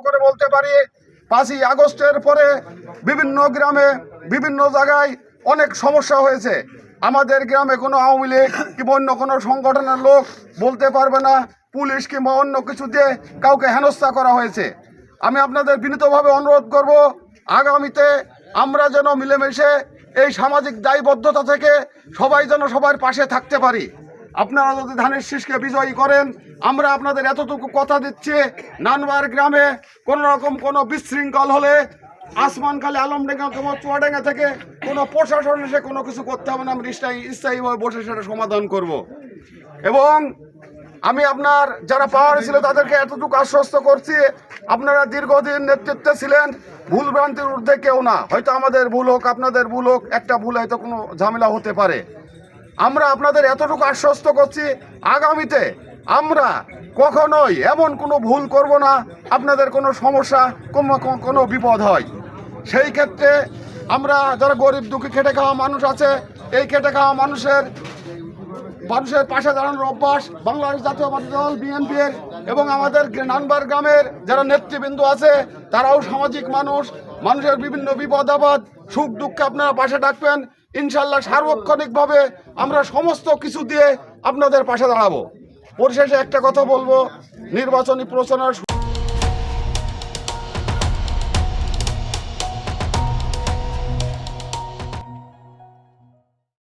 করে বলতে পারি 5ই আগস্টের পরে বিভিন্ন গ্রামে বিভিন্ন জায়গায় অনেক সমস্যা হয়েছে। আমাদের গ্রামে কোনো আওয়ামী লীগ কিংবা অন্য কোনো সংগঠনের লোক বলতে পারবে না পুলিশ কিংবা অন্য কিছু দিয়ে কাউকে হেনস্থা করা হয়েছে। আমি আপনাদের বিনীতভাবে অনুরোধ করব, আগামীতে আমরা যেন মিলেমিশে এই সামাজিক দায়বদ্ধতা থেকে সবাই যেন সবার পাশে থাকতে পারি। আপনারা যদি ধানের শীষকে বিজয়ী করেন, আমরা আপনাদের এতটুকু কথা দিচ্ছি, নানবার গ্রামে কোনো রকম কোনো বিশৃঙ্খল হলে আসমানখালী আলমডাঙ্গা কিংবা চুয়াডাঙ্গা থেকে কোনো প্রশাসন এসে কোনো কিছু করতে হবে না, আমরা স্থায়ীভাবে বসে সেটা সমাধান করব। এবং আমি আপনার যারা পাওয়ার ছিল তাদেরকে এতটুকু আশ্বস্ত করছি, আপনারা দীর্ঘদিন নেতৃত্বে ছিলেন, ভুল ভ্রান্তির ঊর্ধ্বে কেউ না। হয়তো আমাদের ভুল হোক, আপনাদের ভুল হোক, একটা ভুল হয়তো কোনো ঝামেলা হতে পারে। আমরা আপনাদের এতটুকু আশ্বস্ত করছি, আগামীতে আমরা কখনোই এমন কোনো ভুল করব না আপনাদের কোনো সমস্যা কোনো বিপদ হয়। সেই ক্ষেত্রে আমরা যারা গরিব দুঃখী খেটে খাওয়া মানুষ আছে, এই খেটে খাওয়া মানুষের পাশে দাঁড়ানোর অভ্যাস বাংলাদেশ জাতীয়তাবাদী দল বিএনপির এবং আমাদের নানবার গ্রামের যারা নেতৃবৃন্দ আছে তারাও সামাজিক মানুষ, মানুষের বিভিন্ন বিপদ আপদ সুখ দুঃখে আপনারা পাশে ডাকবেন। ইনশাল্লাহ সার্বক্ষণিকভাবে আমরা সমস্ত কিছু দিয়ে আপনাদের পাশে দাঁড়াবো। পরিশেষে একটা কথা বলবো, নির্বাচনী প্রচারণার